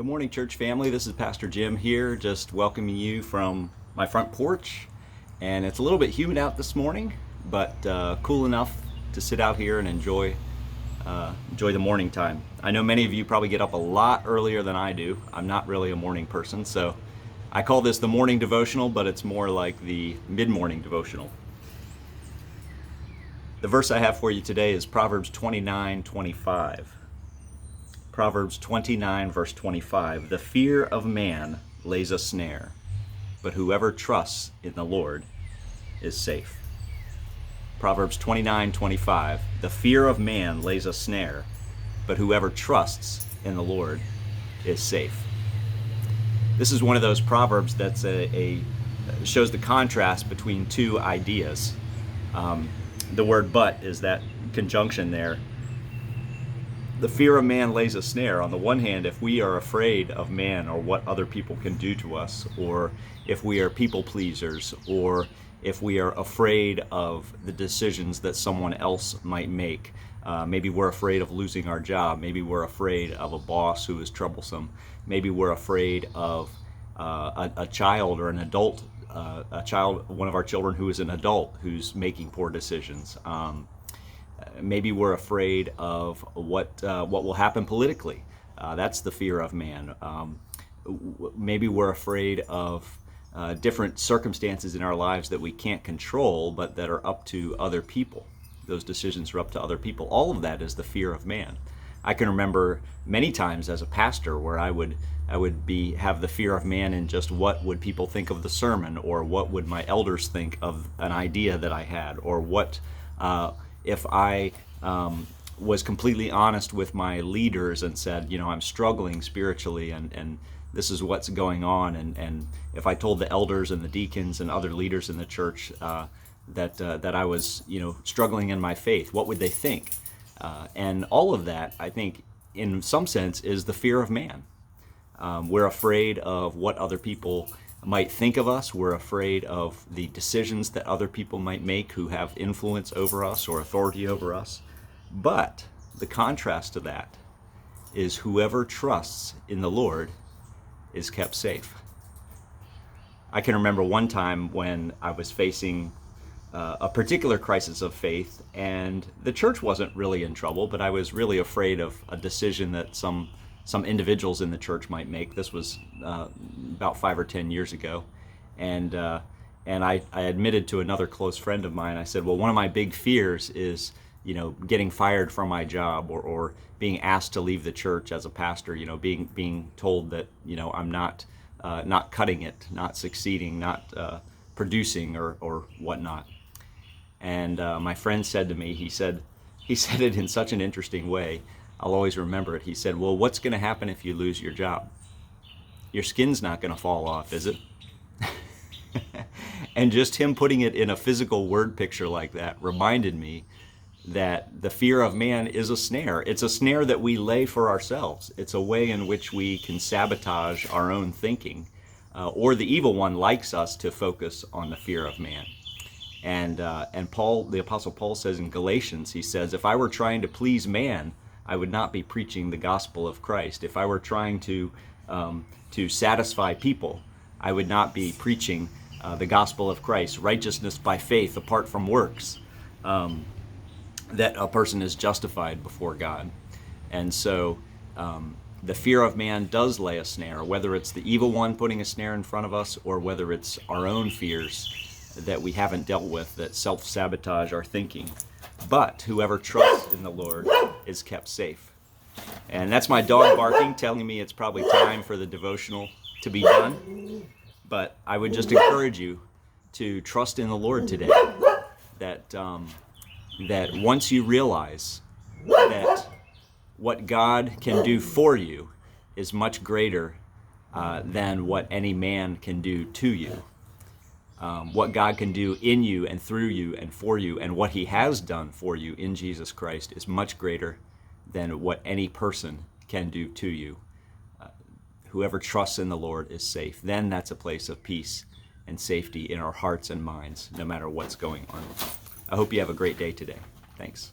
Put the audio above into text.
Good morning, church family. This is Pastor Jim here, just welcoming you from my front porch. And it's a little bit humid out this morning, but cool enough to sit out here and enjoy the morning time. I know many of you probably get up a lot earlier than I do. I'm not really a morning person, so I call this the morning devotional, but it's more like the mid-morning devotional. The verse I have for you today is Proverbs 29:25. Proverbs 29, verse 25. The fear of man lays a snare, but whoever trusts in the Lord is safe. Proverbs 29:25. The fear of man lays a snare, but whoever trusts in the Lord is safe. This is one of those proverbs that's shows the contrast between two ideas. The word "but" is that conjunction there. The fear of man lays a snare. On the one hand, if we are afraid of man or what other people can do to us, or if we are people pleasers, or if we are afraid of the decisions that someone else might make, maybe we're afraid of losing our job, maybe we're afraid of a boss who is troublesome, maybe we're afraid of a child or an adult, one of our children who is an adult who's making poor decisions. Maybe we're afraid of what will happen politically. That's the fear of man. Maybe we're afraid of different circumstances in our lives that we can't control, but that are up to other people. Those decisions are up to other people. All of that is the fear of man. I can remember many times as a pastor where I would have the fear of man in just what would people think of the sermon, or what would my elders think of an idea that I had, or what if I was completely honest with my leaders and said, I'm struggling spiritually and this is what's going on. And if I told the elders and the deacons and other leaders in the church that I was, struggling in my faith, what would they think? And all of that, I think, in some sense, is the fear of man. We're afraid of what other people might think of us. We're afraid of the decisions that other people might make who have influence over us or authority over us. But the contrast to that is whoever trusts in the Lord is kept safe. I can remember one time when I was facing a particular crisis of faith, and the church wasn't really in trouble, but I was really afraid of a decision that some individuals in the church might make. This was about 5 or 10 years ago, and I admitted to another close friend of mine. I said, well, one of my big fears is getting fired from my job, or being asked to leave the church as a pastor. Being told that I'm not cutting it, not succeeding, not producing, or whatnot. And my friend said to me, he said it in such an interesting way. I'll always remember it. He said, well, what's going to happen if you lose your job? Your skin's not going to fall off, is it? And just him putting it in a physical word picture like that reminded me that the fear of man is a snare. It's a snare that we lay for ourselves. It's a way in which we can sabotage our own thinking, or the evil one likes us to focus on the fear of man. And Paul, the Apostle Paul, says in Galatians, he says, if I were trying to please man, I would not be preaching the gospel of Christ. If I were trying to satisfy people, I would not be preaching the gospel of Christ, righteousness by faith apart from works, that a person is justified before God. And so the fear of man does lay a snare, whether it's the evil one putting a snare in front of us, or whether it's our own fears that we haven't dealt with that self-sabotage our thinking. But whoever trusts in the Lord is kept safe. And that's my dog barking, telling me it's probably time for the devotional to be done. But I would just encourage you to trust in the Lord today. That once you realize that what God can do for you is much greater than what any man can do to you. What God can do in you and through you and for you, and what he has done for you in Jesus Christ, is much greater than what any person can do to you. Whoever trusts in the Lord is safe. Then that's a place of peace and safety in our hearts and minds, no matter what's going on. I hope you have a great day today. Thanks.